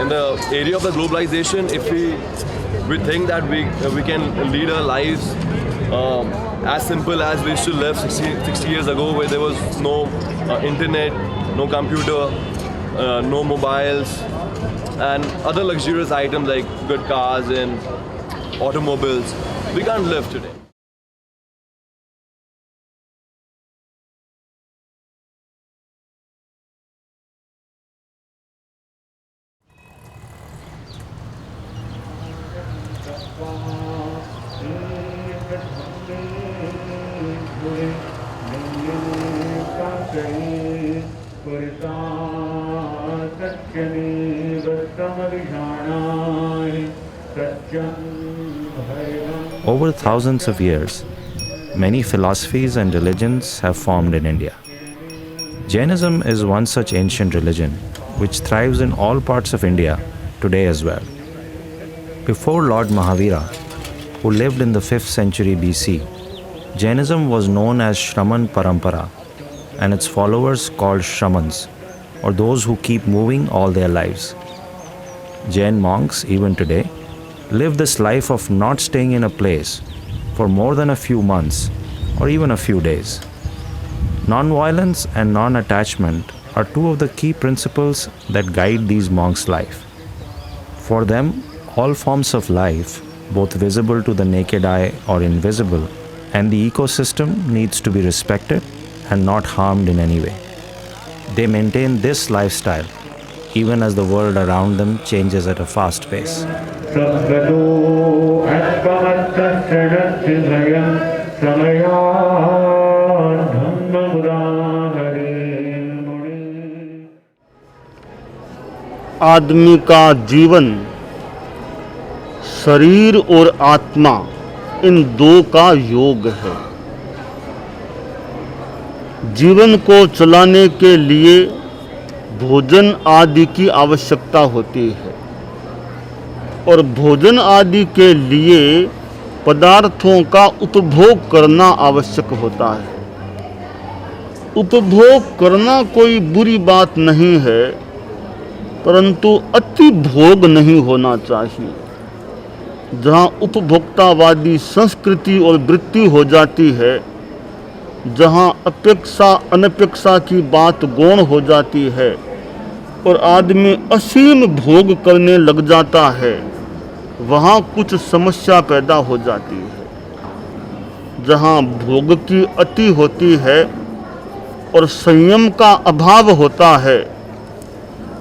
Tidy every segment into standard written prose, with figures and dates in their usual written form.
in the area of the globalization, if we think that we can lead our lives as simple as we used to live 60 years ago, where there was no internet, no computer, no mobiles, and other luxurious items like good cars and automobiles, we can't live today. Over thousands of years, many philosophies and religions have formed in India. Jainism is one such ancient religion which thrives in all parts of India today as well. Before Lord Mahavira, who lived in the 5th century BC, Jainism was known as Shraman Parampara, and its followers called Shramans, or those who keep moving all their lives. Jain monks, even today, live this life of not staying in a place for more than a few months or even a few days. Non-violence and non-attachment are two of the key principles that guide these monks' life. For them, all forms of life, both visible to the naked eye or invisible, and the ecosystem needs to be respected and not harmed in any way. They maintain this lifestyle even as the world around them changes at a fast pace. आदमी का जीवन शरीर और आत्मा इन दो का योग है। जीवन को चलाने के लिए भोजन आदि की आवश्यकता होती है और भोजन आदि के लिए पदार्थों का उपभोग करना आवश्यक होता है। उपभोग करना कोई बुरी बात नहीं है, परंतु अति भोग नहीं होना चाहिए। जहाँ उपभोक्तावादी संस्कृति और वृत्ति हो जाती है, जहाँ अपेक्षा अनपेक्षा की बात गौण हो जाती है और आदमी असीम भोग करने लग जाता है, वहाँ कुछ समस्या पैदा हो जाती है। जहाँ भोग की अति होती है और संयम का अभाव होता है,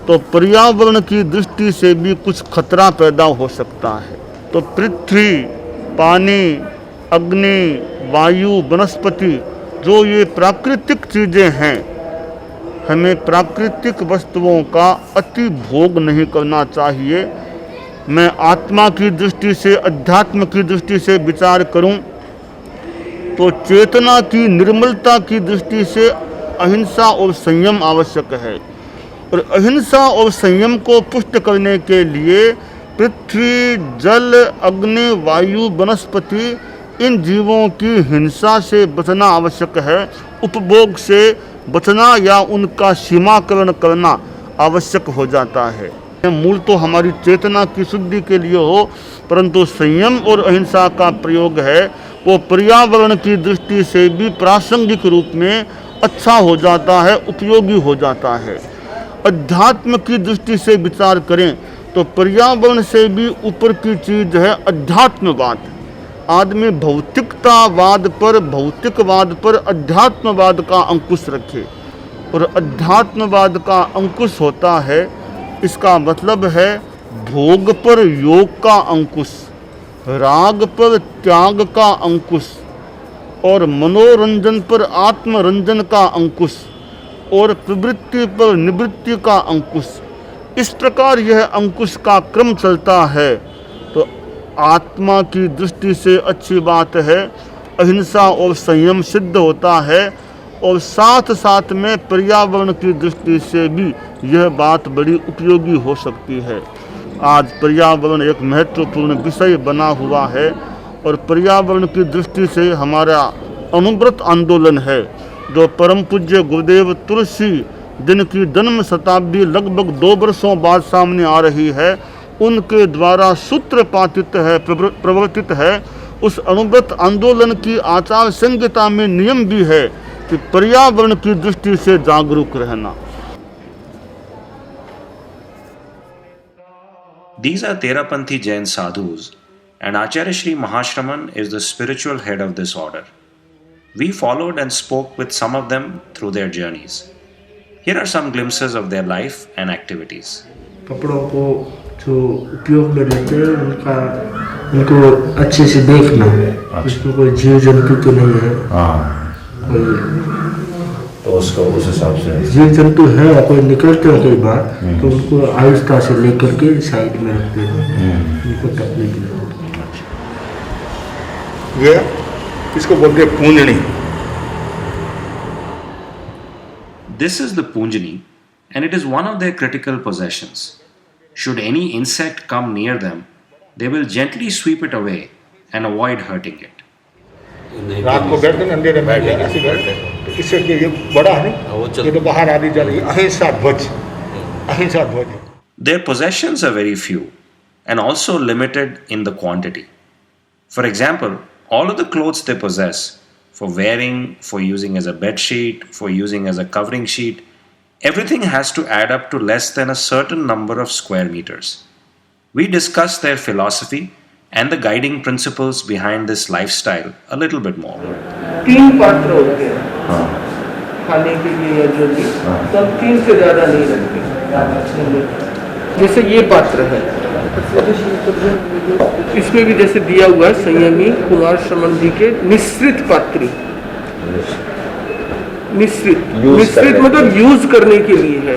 तो पर्यावरण की दृष्टि से भी कुछ खतरा पैदा हो सकता है। तो पृथ्वी, पानी, अग्नि, वायु, वनस्पति, जो ये प्राकृतिक चीज़ें हैं, हमें प्राकृतिक वस्तुओं का अति भोग नहीं करना चाहिए। मैं आत्मा की दृष्टि से, अध्यात्म की दृष्टि से विचार करूं तो चेतना की निर्मलता की दृष्टि से अहिंसा और संयम आवश्यक है। और अहिंसा और संयम को पुष्ट करने के लिए पृथ्वी, जल, अग्नि, वायु, वनस्पति, इन जीवों की हिंसा से बचना आवश्यक है। उपभोग से बचना या उनका सीमाकरण करना आवश्यक हो जाता है। मूल तो हमारी चेतना की शुद्धि के लिए हो, परंतु संयम और अहिंसा का प्रयोग है वो पर्यावरण की दृष्टि से भी प्रासंगिक रूप में अच्छा हो जाता है, उपयोगी हो जाता है। अध्यात्म की दृष्टि से विचार करें तो पर्यावरण से भी ऊपर की चीज़ है अध्यात्मवाद। आदमी भौतिकतावाद पर, भौतिकवाद पर अध्यात्मवाद का अंकुश रखे, और अध्यात्मवाद का अंकुश होता है, इसका मतलब है भोग पर योग का अंकुश, राग पर त्याग का अंकुश, और मनोरंजन पर आत्मरंजन का अंकुश, और प्रवृत्ति पर निवृत्ति का अंकुश। इस प्रकार यह अंकुश का क्रम चलता है। तो आत्मा की दृष्टि से अच्छी बात है, अहिंसा और संयम सिद्ध होता है, और साथ साथ में पर्यावरण की दृष्टि से भी यह बात बड़ी उपयोगी हो सकती है। आज पर्यावरण एक महत्वपूर्ण विषय बना हुआ है, और पर्यावरण की दृष्टि से हमारा अनुव्रत आंदोलन है, जो परम पूज्य गुरुदेव तुलसी जिनकी जन्म शताब्दी लगभग 2 वर्षों बाद सामने आ रही है, उनके द्वारा सूत्रपातित है, प्रवर्तित है। उस अणुव्रत आंदोलन की आचार संहिता में नियम भी है कि पर्यावरण की दृष्टि से जागरूक रहना। These are Terapanthi Jain sadhus, and Acharya Shri Mahashraman is the spiritual head of this order. We followed and spoke with some of them through their journeys. Here are some glimpses of their life and activities. कपड़ों को जो उपयोग में लेते हैं उनको अच्छे से देखना, उसमें कोई जीव जंतु तो नहीं है। तो उसको उस हिसाब से जीव जंतु है, कोई निकलते हैं कई बार, तो उनको आहिस्ता से लेकर के साइड में रखते हैं, उनको टपने के लिए। ये इसको बोलते हैं पूंजनी। This is the Punjani, and it is one of their critical possessions. Should any insect come near them, they will gently sweep it away and avoid hurting it. रात को बैठते हैं अंधेरे में, ऐसे बैठते हैं, तो इससे ये बड़ा है नहीं, ये तो बाहर आदि जा रही है। अहिंसा ध्वज, अहिंसा ध्वज। Their possessions are very few and also limited in the quantity. For example, all of the clothes they possess, for wearing, for using as a bed sheet, for using as a covering sheet, everything has to add up to less than a certain number of square meters. We discuss their philosophy and the guiding principles behind this lifestyle a little bit more. 3 पात्र होते हैं खाने के लिए या जो भी, तो हम 3 से ज़्यादा नहीं रखते। जैसे ये पात्र है, इसमें भी जैसे दिया हुआ है संयमी कुमार श्रमण जी के निश्रित पात्री। निश्रित मतलब यूज करने के लिए है,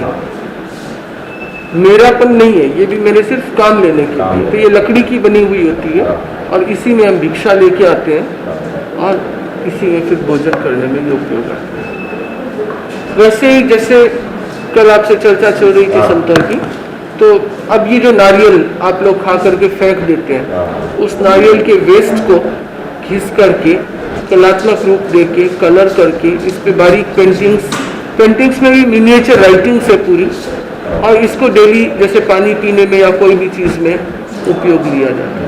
मेरापन नहीं है, ये भी मेरे सिर्फ काम लेने के लिए। तो ये लकड़ी की बनी हुई होती है और इसी में हम भिक्षा लेके आते हैं और इसी में फिर भोजन करने में ये उपयोग आता है। वैसे ही जैसे कल आपसे चर्चा चल रही थी संतों की, तो अब ये जो नारियल आप लोग खा करके फेंक देते हैं, उस नारियल के वेस्ट को घिस करके कलात्मक रूप देके कलर करके इस पे बारीक पेंटिंग्स में भी मिनिएचर राइटिंग्स है पूरी, और इसको डेली जैसे पानी पीने में या कोई भी चीज़ में उपयोग लिया जाता है।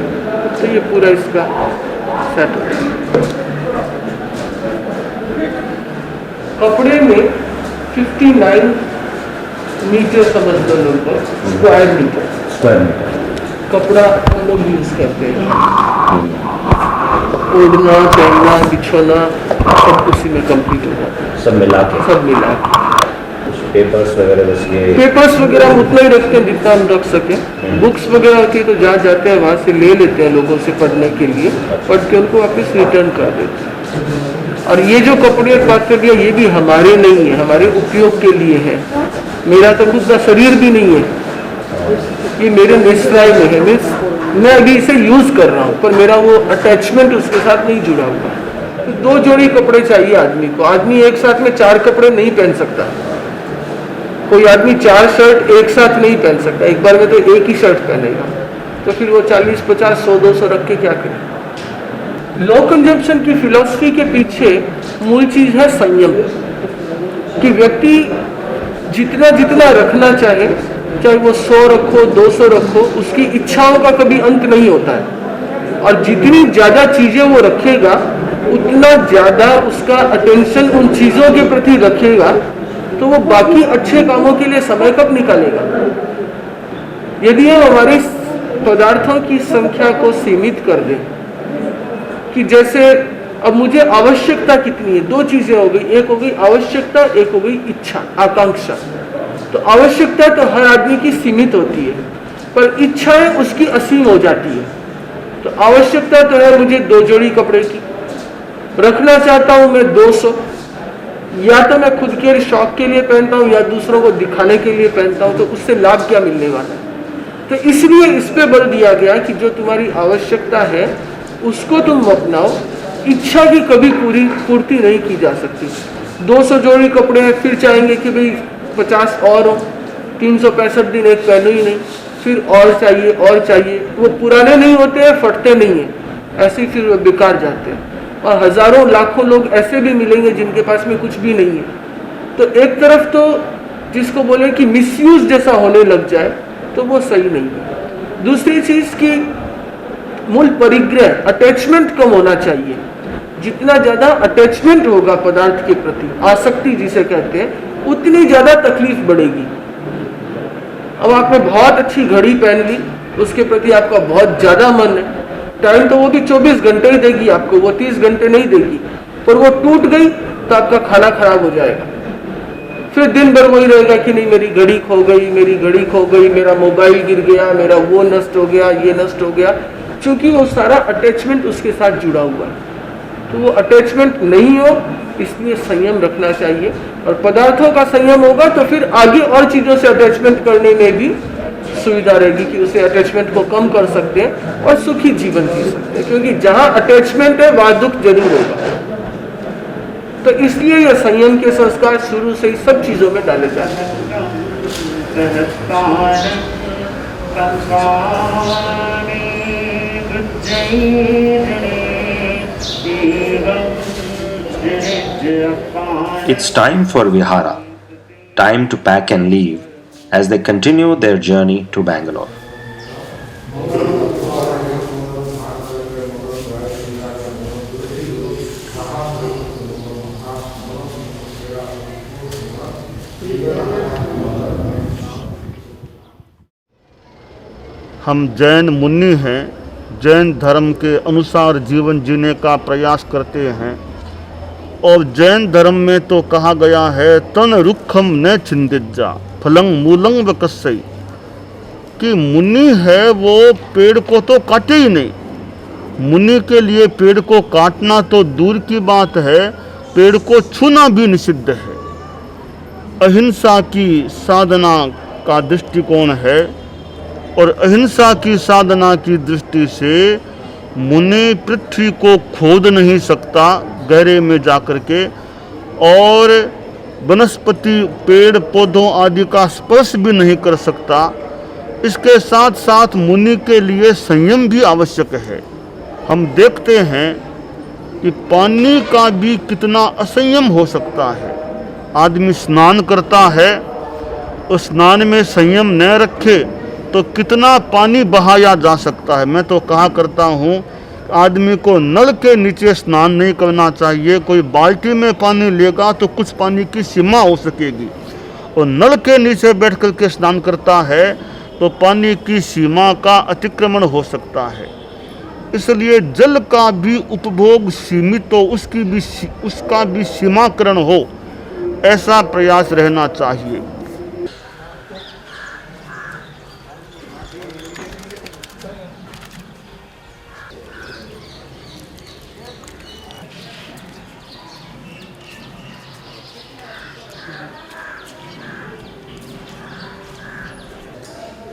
तो ये पूरा इसका सेट होता है। कपड़े में 59 मीटर समझ लो लोग, स्क्वायर मीटर कपड़ा हम लोग यूज करते हैं। ओढ़ना, पहनना, बिछोना सब उसी में कंप्लीट हो जाता है, सब मिला के। पेपर्स वगैरह हम उतना ही रखते हैं जितना हम रख सकें। बुक्स वगैरह होती है तो जहाँ जाते हैं वहाँ से ले लेते हैं लोगों से पढ़ने के लिए, पढ़ के उनको वापस रिटर्न कर देते हैं। और ये जो कपड़े पात्र दिया ये भी हमारे नहीं है, हमारे उपयोग के लिए है। मेरा तो खुद का शरीर भी नहीं है, ये मेरे निश्चय में है, मैं अभी इसे यूज कर रहा हूँ, पर मेरा वो अटैचमेंट उसके साथ नहीं जुड़ा हुआ। तो 2 जोड़ी कपड़े चाहिए आदमी को। आदमी एक साथ में 4 कपड़े नहीं पहन सकता। कोई आदमी 4 शर्ट एक साथ नहीं पहन सकता, एक बार में तो एक ही शर्ट पहनेगा, तो फिर वो 40, 50, 100, 200 रख के क्या करे। लो कंजम्पशन की फिलॉसफी के पीछे मूल चीज है संयम, कि व्यक्ति जितना जितना रखना चाहे, चाहे वो 100 रखो, 200 रखो, उसकी इच्छाओं का कभी अंत नहीं होता है। और जितनी ज्यादा चीजें वो रखेगा उतना ज्यादा उसका अटेंशन उन चीजों के प्रति रखेगा, तो वो बाकी अच्छे कामों के लिए समय कब निकालेगा। यदि हम हमारी पदार्थों की संख्या को सीमित कर दें, कि जैसे अब मुझे आवश्यकता कितनी है, 2 चीजें हो गई, एक हो गई आवश्यकता, एक हो गई इच्छा, आकांक्षा। तो आवश्यकता तो हर आदमी की सीमित होती है, पर इच्छाएं उसकी असीम हो जाती है। तो आवश्यकता तो है मुझे 2 जोड़ी कपड़े की, रखना चाहता हूं मैं 200, या तो मैं खुद के शौक के लिए पहनता हूं या दूसरों को दिखाने के लिए पहनता हूं, तो उससे लाभ क्या मिलने वाला है। तो इसलिए इस पे बल दिया गया कि जो तुम्हारी आवश्यकता है उसको तुम अपनाओ, इच्छा की कभी पूर्ति नहीं की जा सकती। 200 जोड़ी कपड़े हैं, फिर चाहेंगे कि भाई 50 और हो, 365 दिन एक पहनो ही नहीं, फिर और चाहिए, वो पुराने नहीं होते हैं, फटते नहीं हैं, ऐसे ही फिर बेकार जाते हैं। और हजारों लाखों लोग ऐसे भी मिलेंगे जिनके पास में कुछ भी नहीं है। तो एक तरफ तो जिसको बोले कि मिसयूज जैसा होने लग जाए तो वो सही नहीं है। दूसरी चीज की मूल परिग्रह अटैचमेंट कम होना चाहिए। जितना ज्यादा अटैचमेंट होगा पदार्थ के प्रति, आसक्ति जिसे कहते हैं, उतनी ज्यादा तकलीफ बढ़ेगी। अब आपने बहुत अच्छी घड़ी पहन ली, उसके प्रति आपका बहुत ज्यादा मन है, टाइम तो वो भी 24 घंटे ही देगी आपको, वो 30 घंटे नहीं देगी, पर वो टूट गई तो आपका खाना खराब हो जाएगा। फिर दिन भर वही रहेगा कि नहीं मेरी घड़ी खो गई, मेरी घड़ी खो गई, मेरा मोबाइल गिर गया, मेरा वो नष्ट हो गया, ये नष्ट हो गया, क्योंकि वो सारा अटैचमेंट उसके साथ जुड़ा हुआ है। तो वो अटैचमेंट नहीं हो, इसलिए संयम रखना चाहिए। और पदार्थों का संयम होगा तो फिर आगे और चीज़ों से अटैचमेंट करने में भी सुविधा रहेगी कि उसे अटैचमेंट को कम कर सकते हैं और सुखी जीवन जी सकते हैं। क्योंकि जहाँ अटैचमेंट है वहाँ दुख जरूर होगा। तो इसलिए यह संयम के संस्कार शुरू से ही सब चीज़ों में डाले जाते हैं। It's time for Vihara, time to pack and leave as they continue their journey to Bangalore. हम जैन मुनि हैं, जैन धर्म के अनुसार जीवन जीने का प्रयास करते हैं। और जैन धर्म में तो कहा गया है तन रुखम न छिंदिज्जा फलंग मूलंग वकस्सई, कि मुनि है वो पेड़ को तो काटे ही नहीं। मुनि के लिए पेड़ को काटना तो दूर की बात है, पेड़ को छूना भी निषिद्ध है। अहिंसा की साधना का दृष्टिकोण है और अहिंसा की साधना की दृष्टि से मुनि पृथ्वी को खोद नहीं सकता गहरे में जाकर के, और वनस्पति पेड़ पौधों आदि का स्पर्श भी नहीं कर सकता। इसके साथ साथ मुनि के लिए संयम भी आवश्यक है। हम देखते हैं कि पानी का भी कितना असंयम हो सकता है। आदमी स्नान करता है, उस स्नान में संयम न रखे तो कितना पानी बहाया जा सकता है। मैं तो कहा करता हूँ आदमी को नल के नीचे स्नान नहीं करना चाहिए। कोई बाल्टी में पानी लेगा तो कुछ पानी की सीमा हो सकेगी, और नल के नीचे बैठ कर के स्नान करता है तो पानी की सीमा का अतिक्रमण हो सकता है। इसलिए जल का भी उपभोग सीमित हो, उसका भी सीमाकरण हो, ऐसा प्रयास रहना चाहिए।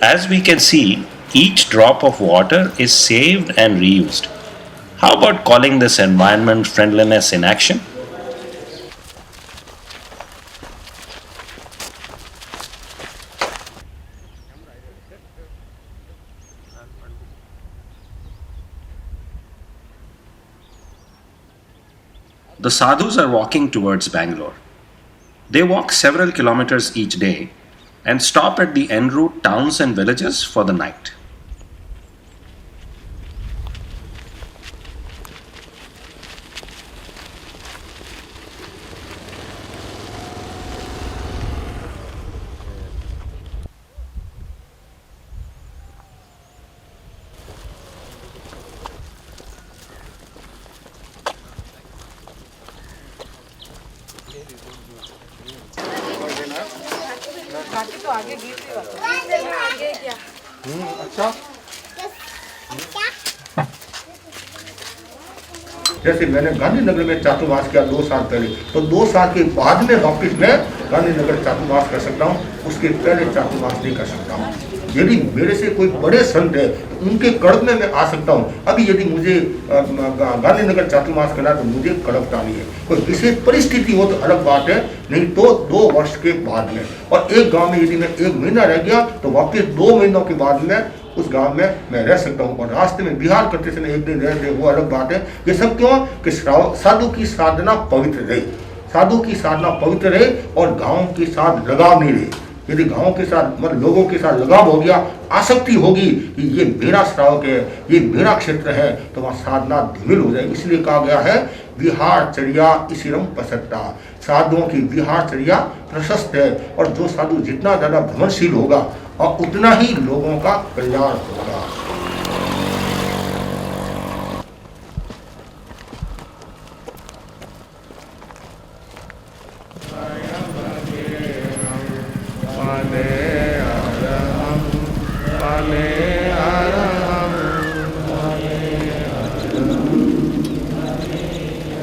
As we can see, each drop of water is saved and reused. How about calling this environment friendliness in action? The sadhus are walking towards Bangalore. They walk several kilometers each day and stop at the en route towns and villages for the night. जैसे मैंने गांधीनगर में चातुर्मास किया 2 साल पहले, तो 2 साल के बाद में वापस मैं गांधीनगर चातुर्मास कर सकता हूँ, उसके पहले चातुर्मास नहीं कर सकता हूँ। यदि मेरे से कोई बड़े संत है तो उनके कड़क में मैं आ सकता हूँ। अभी यदि मुझे गांधीनगर चातुर्मास करना है तो मुझे कड़क डाली है। कोई विशेष परिस्थिति हो तो अलग बात है, नहीं तो 2 वर्ष के बाद में। और एक गाँव में यदि मैं 1 महीना रह गया तो वापस 2 महीनों के बाद में उस गांव में मैं रह सकता हूँ। और रास्ते में बिहार करते समय 1 दिन रह गए, वो अलग बात है। ये सब क्यों कि साधु की साधना पवित्र रहे। साधु की साधना पवित्र रहे और गांव के साथ लगाव नहीं रहे। यदि गांव के साथ मतलब लोगों के साथ लगाव हो गया, आसक्ति होगी कि ये मेरा श्रावक है, ये मेरा क्षेत्र है, तो वहाँ साधना धूमिल हो जाएगी। इसलिए कहा गया है विहारचर्या इसिरम प्रसक्ता, साधुओं की विहारचर्या प्रशस्त है। और जो साधु जितना ज़्यादा भ्रमणशील होगा और उतना ही लोगों का कल्याण होगा।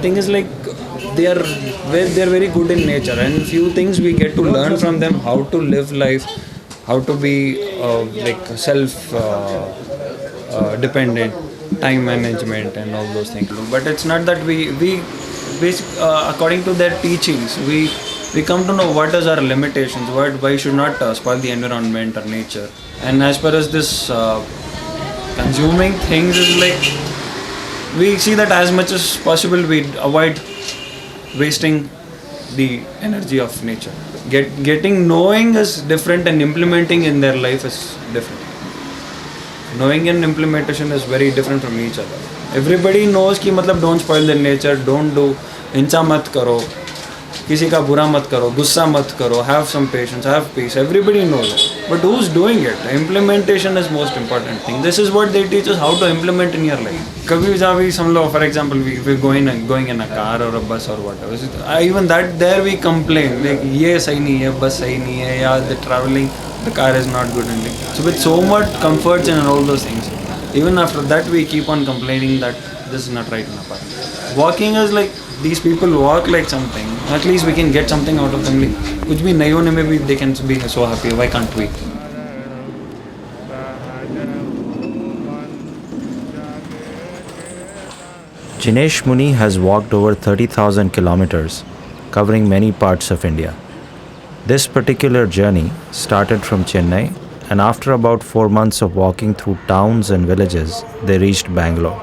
Thing is like they are very good in nature, and few things we get to learn from them: how to live life, how to be like self dependent, time management, and all those things. But it's not that we according to their teachings we come to know what is our limitations, why should not spoil the environment or nature. And as far as this consuming things is like, we see that as much as possible we avoid wasting the energy of nature. Knowing is different and implementing in their life is different. Knowing and implementation is very different from each other. Everybody knows कि मतलब don't spoil the nature, don't do, हिंसा मत करो, किसी का बुरा मत करो, गुस्सा मत करो, have some patience, have peace. Everybody knows it. But who's doing it? Implementation is most important thing. This is what they teach us, how to implement in your life. कभी भी हम लोग, for example, we're going in a car or a bus or whatever. Even that there we complain like ये सही नहीं है, बस सही नहीं है, या the traveling, the car is not good and so with so much comforts and all those things. Even after that we keep on complaining that this is not right in our part. Walking is like, these people walk like something. At least we can get something out of them. कुछ भी नहीं होने में भी they can be so happy. Why can't we? Jinesh Muni has walked over 30,000 kilometers, covering many parts of India. This particular journey started from Chennai, and after about 4 months of walking through towns and villages, they reached Bangalore.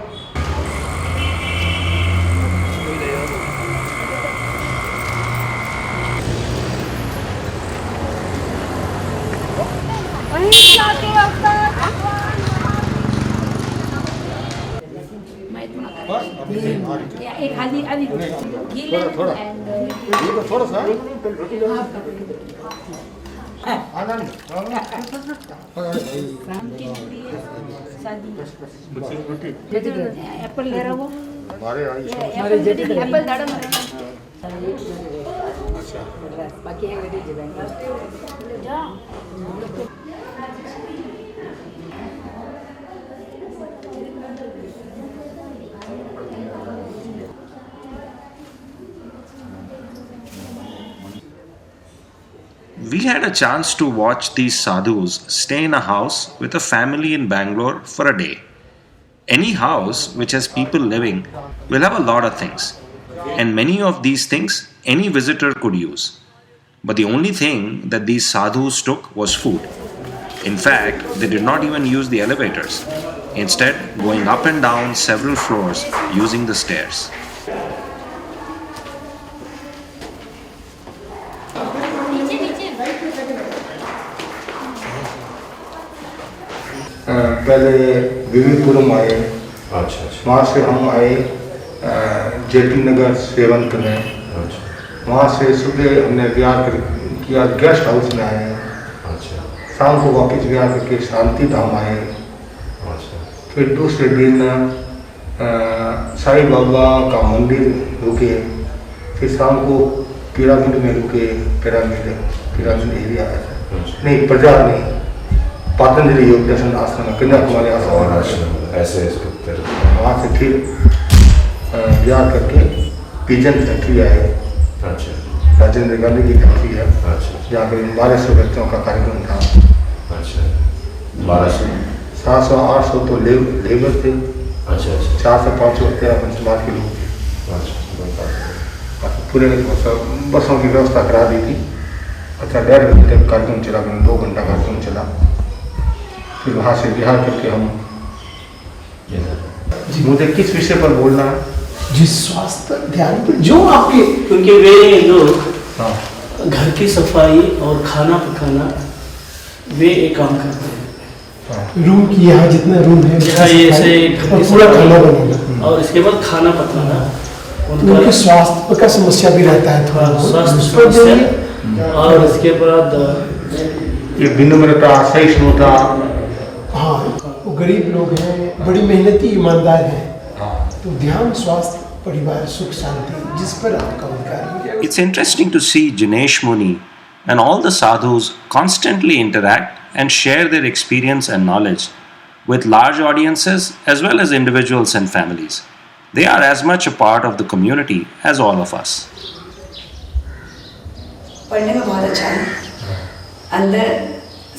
एक हाली अभी गीले थोड़ा and थोड़ा सा Apple ले रहा वो हमारे एप्पल दाड़ा मारे बाकी We had a chance to watch these sadhus stay in a house with a family in Bangalore for a day. Any house which has people living will have a lot of things, and many of these things any visitor could use. But the only thing that these sadhus took was food. In fact, they did not even use the elevators, instead going up and down several floors using the stairs. पहले विवेकपुरम आए, वहाँ से हम आए JP नगर सेवंत में, वहाँ से सुबह हमने विहार किया, गेस्ट हाउस में आए, शाम को वापस विहार करके शांति धाम आए, फिर दूसरे दिन साईं बाबा का मंदिर रुके, फिर शाम को पिरामिड में रुके, पिरामिड एरिया नहीं, प्रजा नहीं, पतंजलि योग दर्शन आश्रम, कन्याकुमारी आश्रम ऐसे वहाँ से फिर विहार करके पिजन फैक्ट्री आए। राजेंद्र गांधी की फैक्ट्री है, जहाँ पर 1200 बच्चों का कार्यक्रम था। 700-800 तो लेबर थे, 400-500 पंचमार के लोग थे। पूरे बसों की व्यवस्था करा दी थी। अच्छा, 1.5 घंटे तक कार्यक्रम चला, 2 घंटा कार्यक्रम चला। फिर वहाँ से विहार करके हम जी, मुझे किस विषय पर बोलना है? जिस स्वास्थ्य ध्यान पर जो आपके क्योंकि वे लोग घर की सफाई और खाना पकाना वे एक काम करते हैं। रूम की यहाँ जितना रूम है यहाँ ये से और पूरा खाना बनाना और इसके बाद खाना पकाना उनके स्वास्थ्य का समस्या भी रहता है थोड़ा स्वास्थ्य समस्या और इसके बाद ये विनम्रता सहिष्णुता। हाँ, वो गरीब लोग हैं, बड़ी मेहनती ईमानदार हैं, तो ध्यान स्वास्थ्य परिवार सुख शांति जिस पर आपका उनका। It's interesting to see Jinesh Muni and all the sadhus constantly interact and share their experience and knowledge with large audiences as well as individuals and families. They are as much a part of the community as all of us. पढ़ने में बहुत अच्छा है, अंदर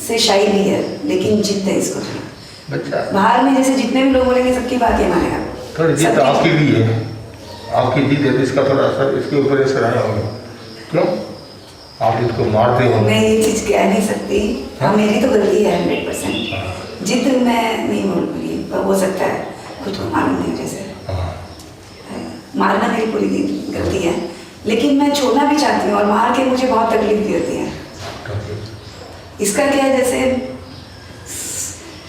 से शाई भी है, लेकिन जिद है इसको थोड़ा। बाहर में जैसे जितने भी लोग बोलेंगे सबकी बात ये मानेगा। थोड़ी जिद आपकी भी है, आपकी जिद है तो इसका थोड़ा असर इसके ऊपर असर आया होगा। क्यों? आप इसको मारते हो। मैं ये चीज़ कह नहीं सकती, हाँ मेरी तो गलती है 100%। जिद मैं नहीं बोल पाई, पर हो सकता है खुद को मालूम नहीं जैसे मारना मेरी पूरी गलती है, लेकिन मैं छोड़ना भी चाहती हूँ और मार के मुझे बहुत तकलीफ भी होती है। इसका क्या है, जैसे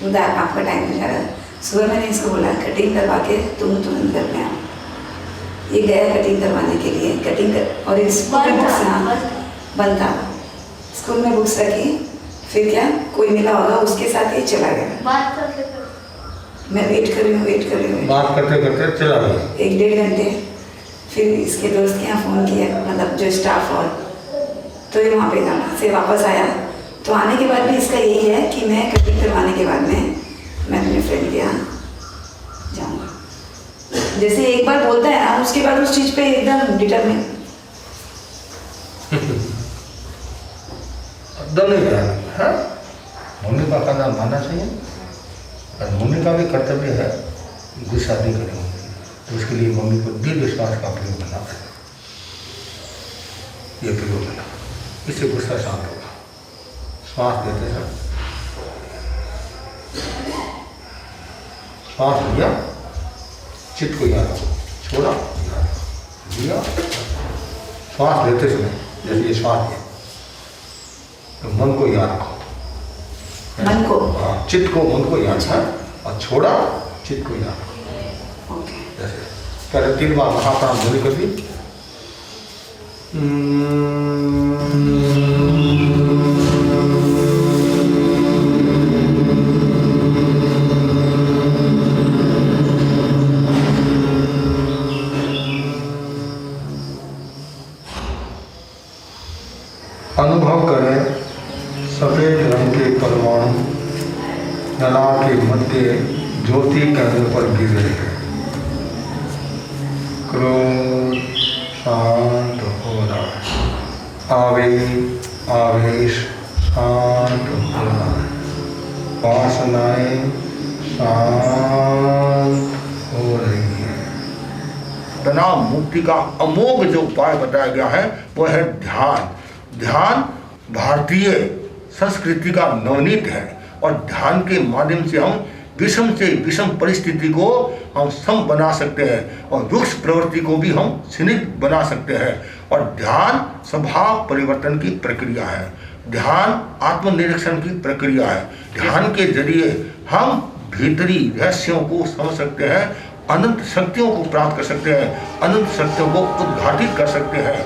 उधर आपका टाइम हो जा रहा है, सुबह मैंने इसको बोला कटिंग करवा के तुम तुरंत घर में आओ। ये गया कटिंग करवाने के लिए, कटिंग कर और स्कूल में बुक्स बंद था, स्कूल में बुक्स रखी, फिर क्या कोई मिला होगा उसके साथ ही चला गया। मैं वेट कर रही हूँ बात करते करते चला गया 1-1.5 घंटे। फिर इसके दोस्त के यहाँ फ़ोन किया, मतलब जो स्टाफ और, तो ये वहाँ पे था, फिर वापस आया। तो आने के बाद भी इसका यही है कि मैं कटिंग करवाने के बाद में मैं अपने फ्रेंड के यहाँ जाऊँगा। जैसे एक बार बोलता है ना, उसके बाद उस चीज़ पे एकदम डिटरमिन। दम नहीं करा, मम्मी पापा का मानना चाहिए और मम्मी का भी कर्तव्य है गुस्सा नहीं करेंगे, तो उसके लिए मम्मी को दृढ़ विश्वास का प्रयोग करना पड़ेगा। ये प्रयोग करना, इससे गुस्सा शांत होगा। श्वास देते हैं, श्वास लिया, चित्त को याद रखो, छोड़ा लिया, श्वास लेते समय जैसे ये श्वास लिया तो मन को याद रखो, मन को, चित्त को, मन को याद है, और छोड़ा चित्त को याद रखो। जैसे पहले 3 बार महाप्राण ध्वनि कर दी, अनुभव करें सफेद रंग के परमाणु नला के मध्य ज्योति केंद्र पर गिर रहे हैं। क्रोध शांत हो रहा है, आवेश शांत हो रहा है, वासनाएं शांत हो रही हैं। तनाव मुक्ति का अमोघ जो उपाय बताया गया है वो है ध्यान। ध्यान भारतीय संस्कृति का नवनीत है और ध्यान के माध्यम से हम विषम से विषम परिस्थिति को हम सम बना सकते हैं और रुक्ष प्रवृत्ति को भी हम स्निग्ध बना सकते हैं। और ध्यान स्वभाव परिवर्तन की प्रक्रिया है, ध्यान आत्मनिरीक्षण की प्रक्रिया है। ध्यान के जरिए हम भीतरी रहस्यों को समझ सकते हैं, अनंत शक्तियों को प्राप्त कर सकते हैं, अनंत शक्तियों को उद्घाटित कर सकते हैं।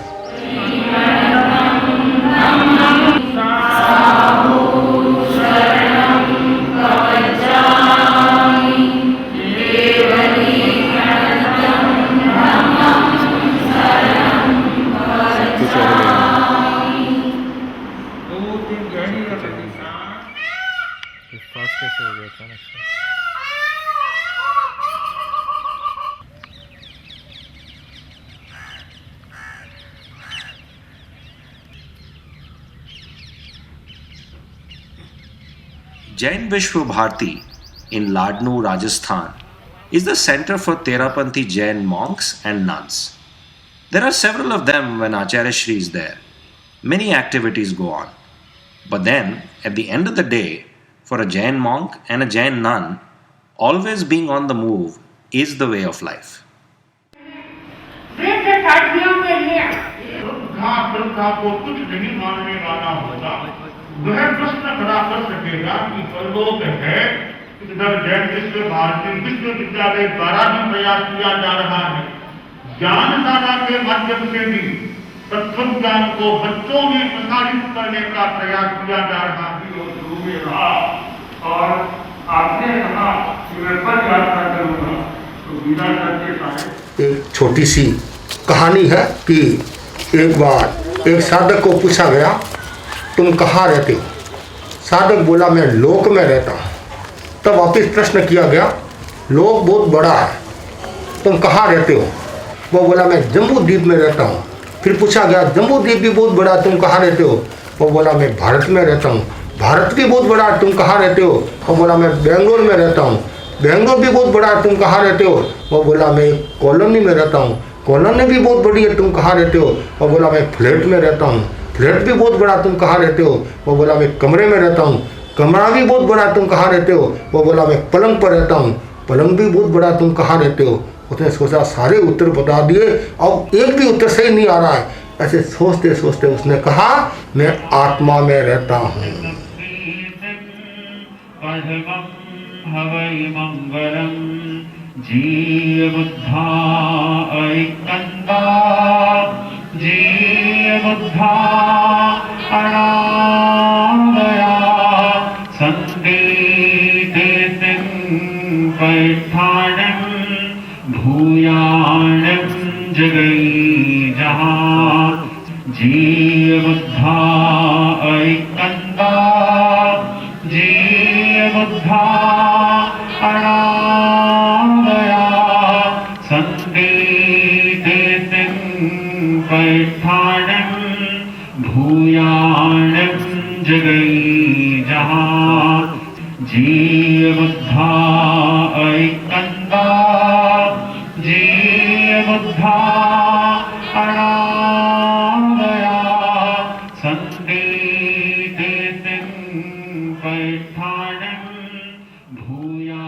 Jain Vishwa Bharati in Ladnu, Rajasthan is the center for Therapanthi Jain monks and nuns. There are several of them when Acharya Shri is there. Many activities go on. But then, at the end of the day, for a Jain monk and a Jain nun, always being on the move is the way of life. साथियों के लिए श्रद्धा को कुछ नहीं मानने वाला होगा वह प्रश्न खड़ा कर सकेगा कि परलोक है। इधर जैन विश्व भारती विश्वविद्यालय द्वारा भी प्रयास किया जा रहा है, ज्ञानशाला के माध्यम से भी तत्व ज्ञान को बच्चों में प्रसारित करने का प्रयास किया जा रहा है और शुरू में रहा। और आपने कहा कि मैं पद यात्रा करूंगा, तो विदा करते समय एक छोटी सी कहानी है कि एक बार एक साधक को पूछा गया तुम कहाँ रहते हो। साधक बोला मैं लोक में रहता हूँ। तब वापिस प्रश्न किया गया लोक बहुत बड़ा है, तुम कहाँ रहते हो। वो बोला मैं जम्बू द्वीप में रहता हूँ। फिर पूछा गया जम्बू द्वीप भी बहुत बड़ा है, तुम कहाँ रहते हो। वो बोला मैं भारत में रहता हूँ। भारत भी बहुत बड़ा है, तुम कहाँ रहते हो। वो बोला मैं बेंगलोर में रहता हूँ। बेंगलोर भी बहुत बड़ा है, तुम कहाँ रहते हो। वो बोला मैं एक कॉलोनी में रहता हूँ। कॉलोनी भी बहुत बड़ी है, तुम कहाँ रहते हो। वो बोला मैं फ्लैट में रहता हूँ। फ्लैट भी बहुत बड़ा, तुम कहाँ रहते हो। वो बोला मैं कमरे में रहता हूँ। कमरा भी बहुत बड़ा, तुम कहाँ रहते हो। वो बोला मैं पलंग पर रहता हूँ। पलंग भी बहुत बड़ा, तुम कहाँ रहते हो। उसने सोचा सारे उत्तर बता दिए, अब एक भी उत्तर सही नहीं आ रहा है। ऐसे सोचते सोचते उसने कहा मैं आत्मा में रहता हूँ। जीव बुद्धा ऐकंदा जीव बुद्धा अनादया संदेतें पैठानं भूयानं जगै जहाँ जीव बुद्धा ऐकंदा जीव बुद्धा अनादया संदेतें पैठानं भूयानं जगै जहाँ जीव बुद्धा ऐकंदा जीव बुद्धा अनादया संदेतें पैठानं भूया